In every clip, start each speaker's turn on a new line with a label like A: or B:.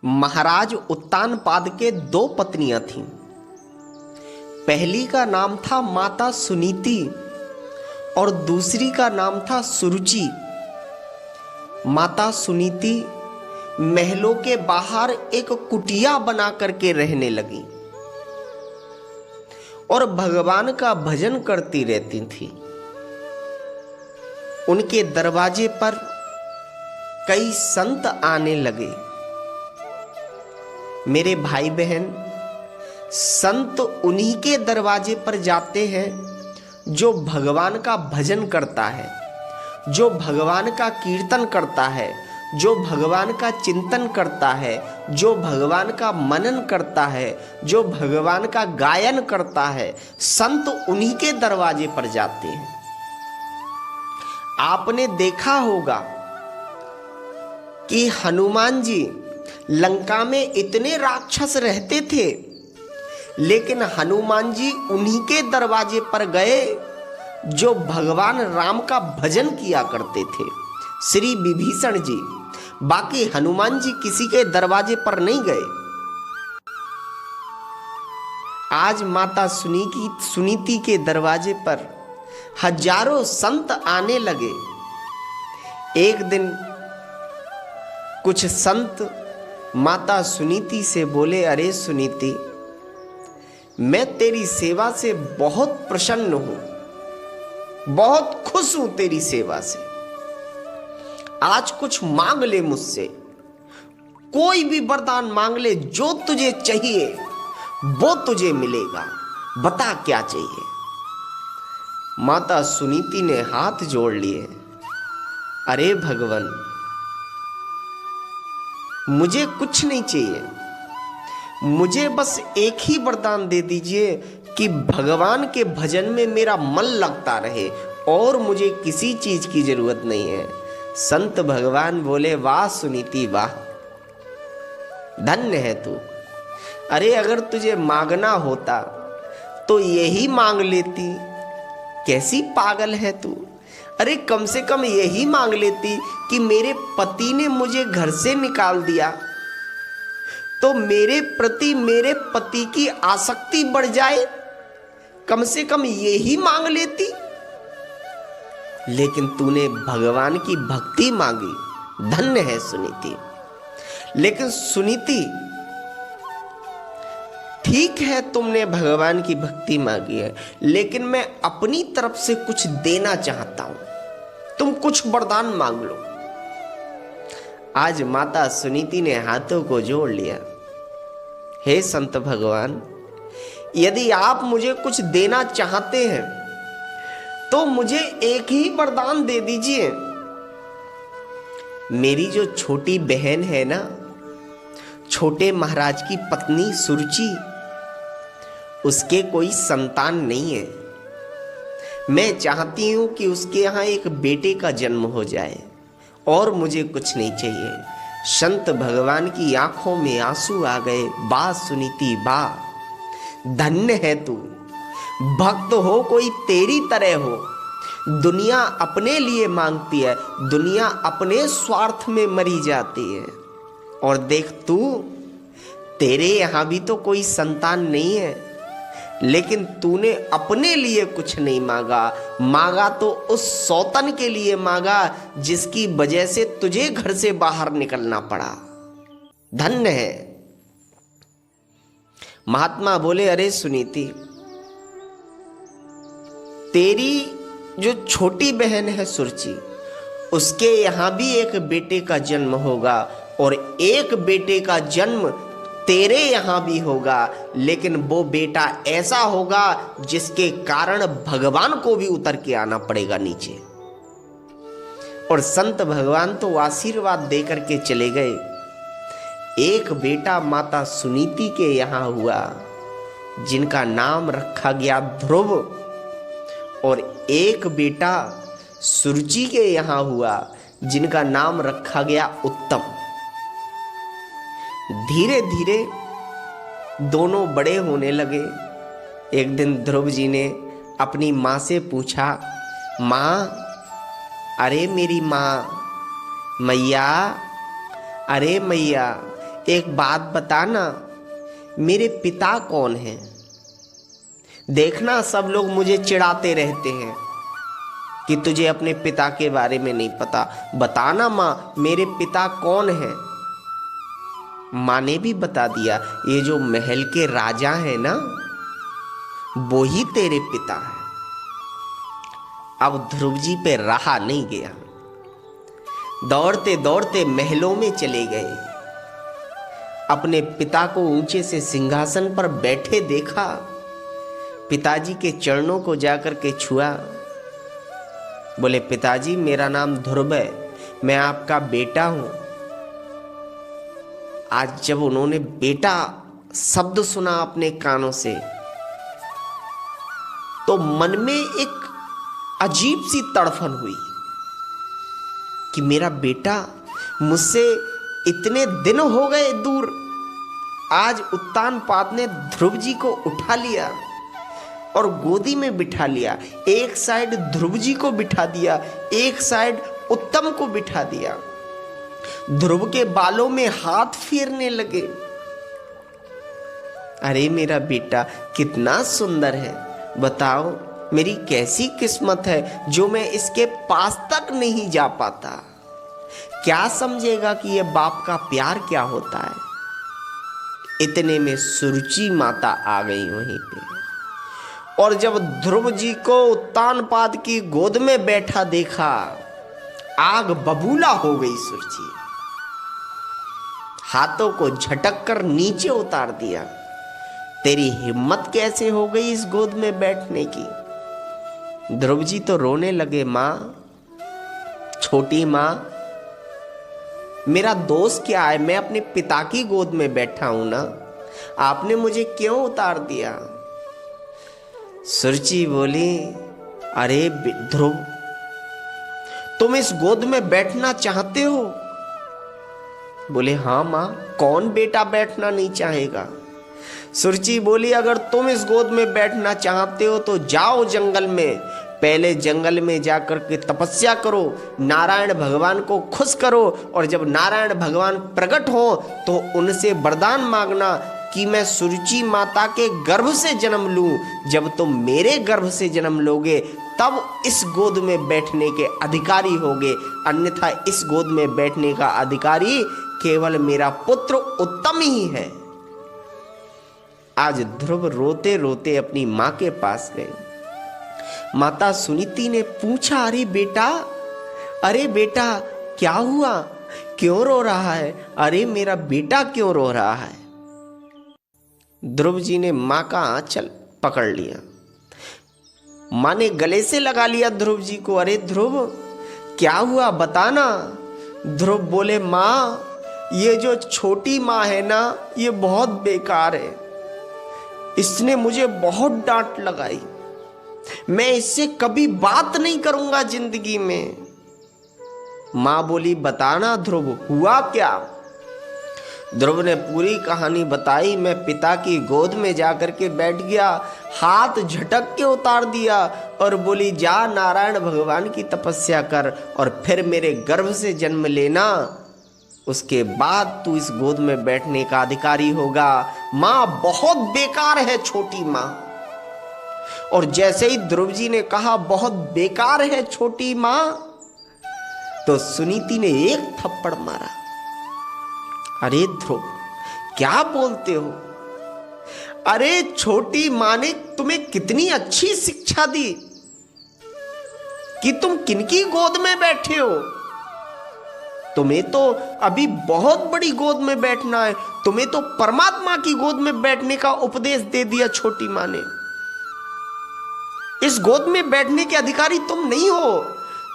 A: महाराज उत्तानपाद के दो पत्नियां थीं। पहली का नाम था माता सुनीति और दूसरी का नाम था सुरुचि। माता सुनीति महलों के बाहर एक कुटिया बना करके रहने लगी और भगवान का भजन करती रहती थी। उनके दरवाजे पर कई संत आने लगे। मेरे भाई बहन, संत उन्हीं के दरवाजे पर जाते हैं जो भगवान का भजन करता है, जो भगवान का कीर्तन करता है, जो भगवान का चिंतन करता है, जो भगवान का मनन करता है, जो भगवान का गायन करता है। संत उन्हीं के दरवाजे पर जाते हैं। आपने देखा होगा कि हनुमान जी लंका में इतने राक्षस रहते थे, लेकिन हनुमान जी उन्हीं के दरवाजे पर गए जो भगवान राम का भजन किया करते थे, श्री विभीषण जी। बाकी हनुमान जी किसी के दरवाजे पर नहीं गए। आज माता सुनीति के दरवाजे पर हजारों संत आने लगे। एक दिन कुछ संत माता सुनीति से बोले, अरे सुनीति, मैं तेरी सेवा से बहुत प्रसन्न हूं, बहुत खुश हूं तेरी सेवा से। आज कुछ मांग ले मुझसे, कोई भी वरदान मांग ले, जो तुझे चाहिए वो तुझे मिलेगा, बता क्या चाहिए। माता सुनीति ने हाथ जोड़ लिए, अरे भगवान, मुझे कुछ नहीं चाहिए, मुझे बस एक ही वरदान दे दीजिए कि भगवान के भजन में मेरा मन लगता रहे, और मुझे किसी चीज की जरूरत नहीं है। संत भगवान बोले, वाह सुनीति वाह, धन्य है तू। अरे अगर तुझे मांगना होता तो यही मांग लेती, कैसी पागल है तू। अरे कम से कम यही मांग लेती कि मेरे पति ने मुझे घर से निकाल दिया तो मेरे प्रति मेरे पति की आसक्ति बढ़ जाए, कम से कम यही मांग लेती। लेकिन तूने भगवान की भक्ति मांगी, धन्य है सुनीति। लेकिन सुनीति, ठीक है तुमने भगवान की भक्ति मांगी है, लेकिन मैं अपनी तरफ से कुछ देना चाहता हूं, तुम कुछ वरदान मांग लो। आज माता सुनीति ने हाथों को जोड़ लिया, हे संत भगवान, यदि आप मुझे कुछ देना चाहते हैं तो मुझे एक ही वरदान दे दीजिए। मेरी जो छोटी बहन है ना, छोटे महाराज की पत्नी सुरुचि, उसके कोई संतान नहीं है। मैं चाहती हूं कि उसके यहां एक बेटे का जन्म हो जाए, और मुझे कुछ नहीं चाहिए। संत भगवान की आंखों में आंसू आ गए। बा सुनीति बा, धन्य है तू, भक्त हो कोई तेरी तरह हो। दुनिया अपने लिए मांगती है, दुनिया अपने स्वार्थ में मरी जाती है। और देख तू, तेरे यहां भी तो कोई संतान नहीं है, लेकिन तूने अपने लिए कुछ नहीं मांगा, मांगा तो उस सौतन के लिए मांगा जिसकी वजह से तुझे घर से बाहर निकलना पड़ा। धन्य है। महात्मा बोले, अरे सुनीति, तेरी जो छोटी बहन है सुरुचि, उसके यहां भी एक बेटे का जन्म होगा, और एक बेटे का जन्म तेरे यहां भी होगा, लेकिन वो बेटा ऐसा होगा जिसके कारण भगवान को भी उतर के आना पड़ेगा नीचे। और संत भगवान तो आशीर्वाद देकर के चले गए। एक बेटा माता सुनीति के यहां हुआ जिनका नाम रखा गया ध्रुव, और एक बेटा सुरुचि के यहां हुआ जिनका नाम रखा गया उत्तम। धीरे धीरे दोनों बड़े होने लगे। एक दिन ध्रुव जी ने अपनी माँ से पूछा, माँ, अरे मेरी माँ, मैया, अरे मैया, एक बात बताना, मेरे पिता कौन हैं? देखना सब लोग मुझे चिढ़ाते रहते हैं कि तुझे अपने पिता के बारे में नहीं पता। बताना माँ, मेरे पिता कौन हैं? माँ ने भी बता दिया, ये जो महल के राजा हैं ना, वो ही तेरे पिता हैं। अब ध्रुव जी पे रहा नहीं गया, दौड़ते दौड़ते महलों में चले गए। अपने पिता को ऊंचे से सिंहासन पर बैठे देखा, पिताजी के चरणों को जाकर के छुआ। बोले, पिताजी मेरा नाम ध्रुव है, मैं आपका बेटा हूं। आज जब उन्होंने बेटा शब्द सुना अपने कानों से, तो मन में एक अजीब सी तड़फन हुई कि मेरा बेटा मुझसे इतने दिन हो गए दूर, आज उत्तानपाद ने ध्रुव जी को उठा लिया और गोदी में बिठा लिया। एक साइड ध्रुव जी को बिठा दिया, एक साइड उत्तम को बिठा दिया। ध्रुव के बालों में हाथ फेरने लगे। अरे मेरा बेटा कितना सुंदर है, बताओ मेरी कैसी किस्मत है जो मैं इसके पास तक नहीं जा पाता। क्या समझेगा कि ये बाप का प्यार क्या होता है। इतने में सुरुचि माता आ गई वहीं पे, और जब ध्रुव जी को उत्तानपाद की गोद में बैठा देखा, आग बबूला हो गई सुरुचि। हाथों को झटक कर नीचे उतार दिया। तेरी हिम्मत कैसे हो गई इस गोद में बैठने की? ध्रुव जी तो रोने लगे। मां, छोटी मां, मेरा दोष क्या है? मैं अपने पिता की गोद में बैठा हूं ना, आपने मुझे क्यों उतार दिया? सुरुचि बोली, अरे ध्रुव, तुम इस गोद में बैठना चाहते हो? बोले, हाँ मां, कौन बेटा बैठना नहीं चाहेगा। सुरुचि बोली, अगर तुम इस गोद में बैठना चाहते हो तो जाओ जंगल में, पहले जंगल में जाकर के तपस्या करो, नारायण भगवान को खुश करो, और जब नारायण भगवान प्रकट हो तो उनसे वरदान मांगना कि मैं सुरुचि माता के गर्भ से जन्म लूं। जब तुम मेरे गर्भ से जन्म लोगे तब इस गोद में बैठने के अधिकारी होगे, अन्यथा इस गोद में बैठने का अधिकारी केवल मेरा पुत्र उत्तम ही है। आज ध्रुव रोते रोते अपनी मां के पास गए। माता सुनीति ने पूछा, अरे बेटा क्या हुआ, क्यों रो रहा है? अरे मेरा बेटा क्यों रो रहा है? ध्रुव जी ने मां का आंचल पकड़ लिया। मां ने गले से लगा लिया ध्रुव जी को। अरे ध्रुव क्या हुआ, बताना। ध्रुव बोले, मां, ये जो छोटी मां है ना, ये बहुत बेकार है, इसने मुझे बहुत डांट लगाई, मैं इससे कभी बात नहीं करूंगा जिंदगी में। मां बोली, बताना ध्रुव, हुआ क्या? ध्रुव ने पूरी कहानी बताई। मैं पिता की गोद में जाकर के बैठ गया, हाथ झटक के उतार दिया और बोली, जा नारायण भगवान की तपस्या कर और फिर मेरे गर्भ से जन्म लेना, उसके बाद तू इस गोद में बैठने का अधिकारी होगा। मां बहुत बेकार है छोटी मां। और जैसे ही ध्रुव जी ने कहा बहुत बेकार है छोटी मां, तो सुनीति ने एक थप्पड़ मारा। अरे ध्रुव क्या बोलते हो? अरे छोटी मां ने तुम्हें कितनी अच्छी शिक्षा दी कि तुम किनकी गोद में बैठे हो। तुम्हें तो अभी बहुत बड़ी गोद में बैठना है, तुम्हें तो परमात्मा की गोद में बैठने का उपदेश दे दिया छोटी मां ने। इस गोद में बैठने के अधिकारी तुम नहीं हो,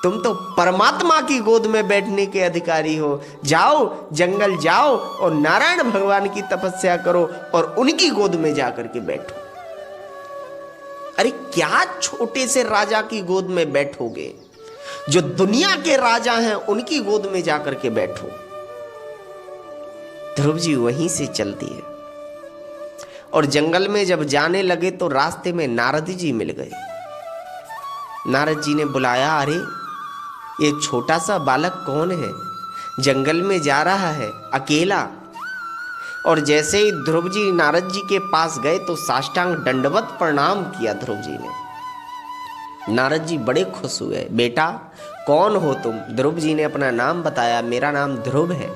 A: तुम तो परमात्मा की गोद में बैठने के अधिकारी हो। जाओ जंगल जाओ और नारायण भगवान की तपस्या करो और उनकी गोद में जाकर के बैठो। अरे क्या छोटे से राजा की गोद में बैठोगे? जो दुनिया के राजा हैं उनकी गोद में जाकर के बैठो। ध्रुव जी वहीं से चल दिए और जंगल में जब जाने लगे तो रास्ते में नारद जी मिल गए। नारद जी ने बुलाया, अरे ये छोटा सा बालक कौन है, जंगल में जा रहा है अकेला। और जैसे ही ध्रुव जी नारद जी के पास गए तो साष्टांग दंडवत प्रणाम किया ध्रुव जी ने। नारद जी बड़े खुश हुए। बेटा कौन हो तुम? ध्रुव जी ने अपना नाम बताया। मेरा नाम ध्रुव है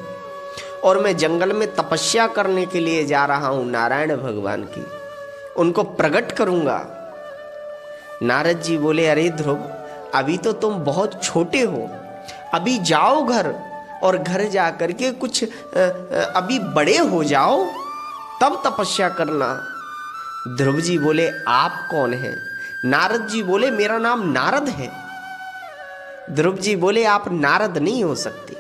A: और मैं जंगल में तपस्या करने के लिए जा रहा हूं नारायण भगवान की, उनको प्रकट करूंगा। नारद जी बोले, अरे ध्रुव, अभी तो तुम बहुत छोटे हो, अभी जाओ घर, और घर जा करके कुछ अभी बड़े हो जाओ तब तपस्या करना। ध्रुव जी बोले, आप कौन हैं? नारद जी बोले, मेरा नाम नारद है। ध्रुव जी बोले, आप नारद नहीं हो सकते,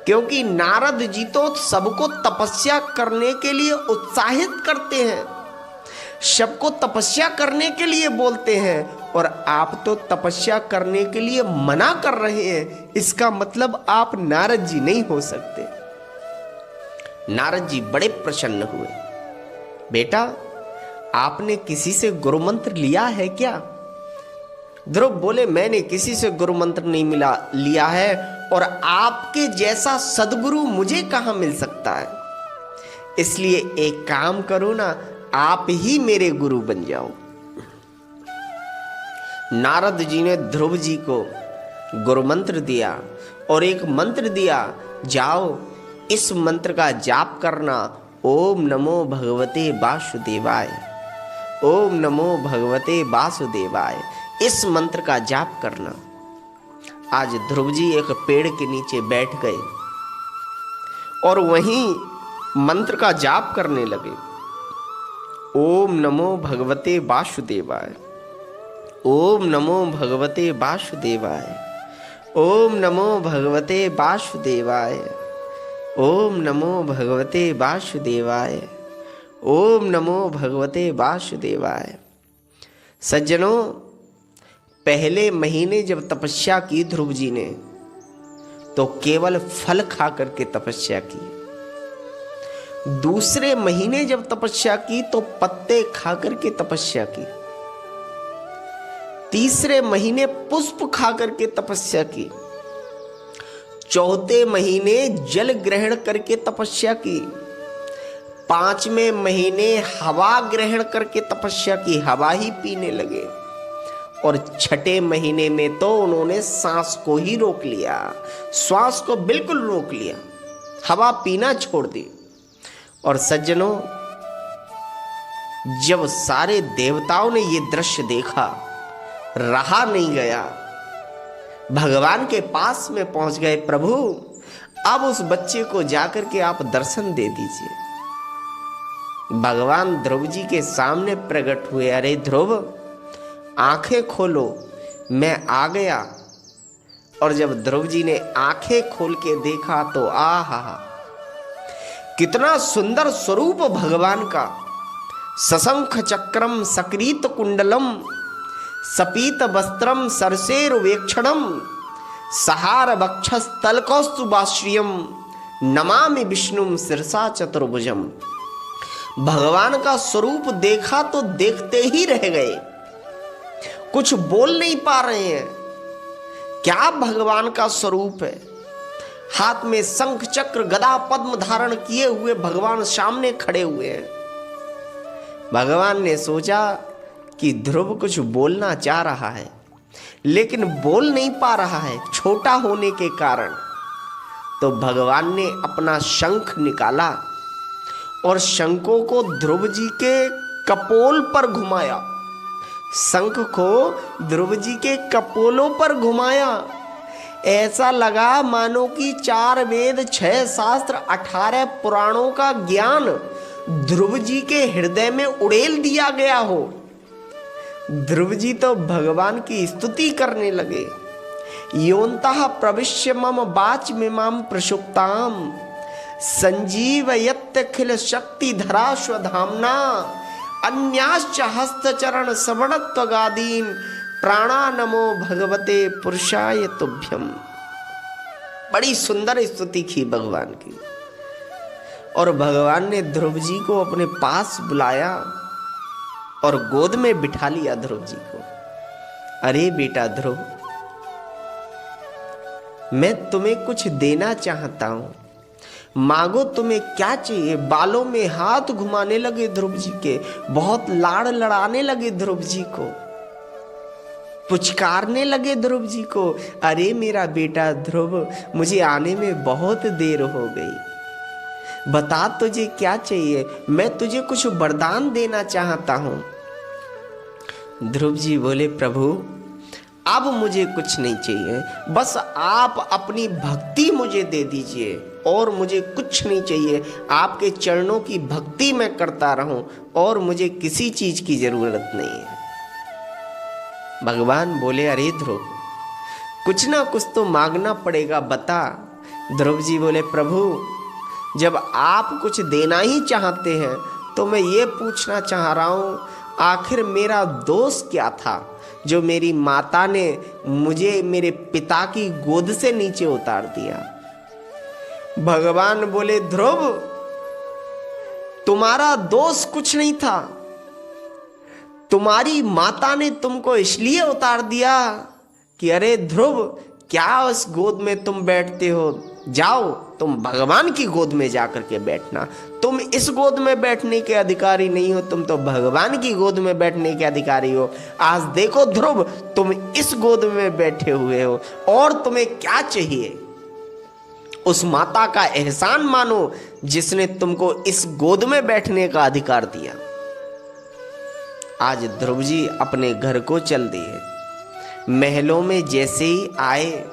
A: क्योंकि नारद जी तो सबको तपस्या करने के लिए उत्साहित करते हैं, सबको तपस्या करने के लिए बोलते हैं, और आप तो तपस्या करने के लिए मना कर रहे हैं। इसका मतलब आप नारद जी नहीं हो सकते। नारद जी बड़े प्रसन्न हुए। बेटा आपने किसी से गुरु मंत्र लिया है क्या? ध्रुव बोले, मैंने किसी से गुरु मंत्र नहीं लिया है, और आपके जैसा सदगुरु मुझे कहां मिल सकता है। इसलिए एक काम करो ना, आप ही मेरे गुरु बन जाओ। नारद जी ने ध्रुव जी को गुरु मंत्र दिया और एक मंत्र दिया, जाओ इस मंत्र का जाप करना, ओम नमो भगवते वासुदेवाय, ओम नमो भगवते वासुदेवाय। इस मंत्र का जाप करना। आज ध्रुव जी एक पेड़ के नीचे बैठ गए और वहीं मंत्र का जाप करने लगे। ओम नमो भगवते वासुदेवाय, ओम नमो भगवते वासुदेवाय, ओम नमो भगवते वासुदेवाय, ओम नमो भगवते वासुदेवाय, ओम नमो भगवते वासुदेवाय। सज्जनों, पहले महीने जब तपस्या की ध्रुव जी ने तो केवल फल खा करके तपस्या की। दूसरे महीने जब तपस्या की तो पत्ते खा करके तपस्या की। तीसरे महीने पुष्प खा करके तपस्या की। चौथे महीने जल ग्रहण करके तपस्या की। पांचवें महीने हवा ग्रहण करके तपस्या की, हवा ही पीने लगे। और छठे महीने में तो उन्होंने सांस को ही रोक लिया, श्वास को बिल्कुल रोक लिया, हवा पीना छोड़ दी। और सज्जनों, जब सारे देवताओं ने ये दृश्य देखा, रहा नहीं गया, भगवान के पास में पहुंच गए। प्रभु अब उस बच्चे को जाकर के आप दर्शन दे दीजिए। भगवान ध्रुव जी के सामने प्रकट हुए। अरे ध्रुव, आंखें खोलो, मैं आ गया। और जब ध्रुव जी ने आंखें खोल के देखा तो आहा, कितना सुंदर स्वरूप भगवान का। सशंख चक्रम सक्रीत कुंडलम सपीत वस्त्रम सरसेरुवेक्षणम सहार वक्षस्थलकौस्तुभाश्रियम नमामि विष्णुम शिरसा चतुर्भुजम। भगवान का स्वरूप देखा तो देखते ही रह गए, कुछ बोल नहीं पा रहे हैं। क्या भगवान का स्वरूप है। हाथ में शंख चक्र गदा पद्म धारण किए हुए भगवान सामने खड़े हुए हैं। भगवान ने सोचा कि ध्रुव कुछ बोलना चाह रहा है, लेकिन बोल नहीं पा रहा है छोटा होने के कारण। तो भगवान ने अपना शंख निकाला और शंखों को ध्रुव जी के कपोल पर घुमाया। शंख को ध्रुव जी के कपोलों पर घुमाया। ऐसा लगा मानो कि 4 वेद 6 शास्त्र 18 पुराणों का ज्ञान ध्रुव जी के हृदय में उड़ेल दिया गया हो। ध्रुव जी तो भगवान की स्तुति करने लगे। योन्तः प्रविश्य मम वाचमिमां प्रसुप्तां संजीवयत्यखिल शक्तिधरा स्वधाम्ना अन्याश्च हस्तचरण श्रवणत्वगादीन् प्राणानमो भगवते पुरुषाय तुभ्यम। बड़ी सुंदर स्तुति की भगवान की। और भगवान ने ध्रुव जी को अपने पास बुलाया और गोद में बिठा लिया ध्रुव जी को। अरे बेटा ध्रुव, मैं तुम्हें कुछ देना चाहता हूं। मांगो तुम्हें क्या चाहिए। बालों में हाथ घुमाने लगे ध्रुव जी के, बहुत लाड़ लड़ाने लगे ध्रुव जी को, पुचकारने लगे ध्रुव जी को, अरे मेरा बेटा ध्रुव, मुझे आने में बहुत देर हो गई, बता तुझे क्या चाहिए, मैं तुझे कुछ वरदान देना चाहता हूं। ध्रुव जी बोले, प्रभु अब मुझे कुछ नहीं चाहिए, बस आप अपनी भक्ति मुझे दे दीजिए, और मुझे कुछ नहीं चाहिए। आपके चरणों की भक्ति मैं करता रहूं, और मुझे किसी चीज की जरूरत नहीं है। भगवान बोले, अरे ध्रुव, कुछ ना कुछ तो मांगना पड़ेगा, बता। ध्रुव जी बोले, प्रभु जब आप कुछ देना ही चाहते हैं तो मैं ये पूछना चाह रहा हूं, आखिर मेरा दोष क्या था जो मेरी माता ने मुझे मेरे पिता की गोद से नीचे उतार दिया। भगवान बोले, ध्रुव तुम्हारा दोष कुछ नहीं था, तुम्हारी माता ने तुमको इसलिए उतार दिया कि अरे ध्रुव, क्या उस गोद में तुम बैठते हो, जाओ तुम भगवान की गोद में जाकर के बैठना, तुम इस गोद में बैठने के अधिकारी नहीं हो, तुम तो भगवान की गोद में बैठने के अधिकारी हो। आज देखो ध्रुव, तुम इस गोद में बैठे हुए हो, और तुम्हें क्या चाहिए। उस माता का एहसान मानो जिसने तुमको इस गोद में बैठने का अधिकार दिया। आज ध्रुव जी अपने घर को चल दिए। महलों में जैसे ही आए,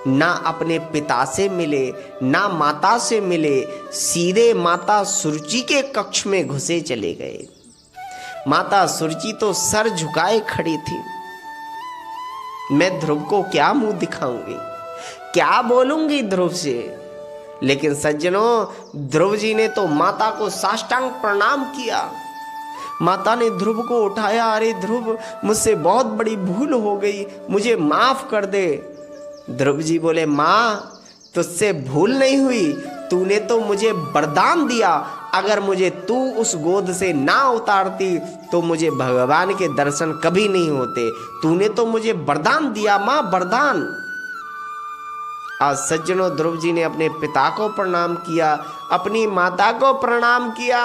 A: ना अपने पिता से मिले, ना माता से मिले, सीधे माता सुरुचि के कक्ष में घुसे चले गए। माता सुरुचि तो सर झुकाए खड़ी थी। मैं ध्रुव को क्या मुंह दिखाऊंगी, क्या बोलूंगी ध्रुव से। लेकिन सज्जनों, ध्रुव जी ने तो माता को साष्टांग प्रणाम किया। माता ने ध्रुव को उठाया, अरे ध्रुव, मुझसे बहुत बड़ी भूल हो गई, मुझे माफ कर दे। ध्रुव जी बोले, माँ तुझसे भूल नहीं हुई, तूने तो मुझे वरदान दिया, अगर मुझे तू उस गोद से ना उतारती तो मुझे भगवान के दर्शन कभी नहीं होते। तूने तो मुझे वरदान दिया माँ, वरदान। आज सज्जनों, ध्रुव जी ने अपने पिता को प्रणाम किया, अपनी माता को प्रणाम किया।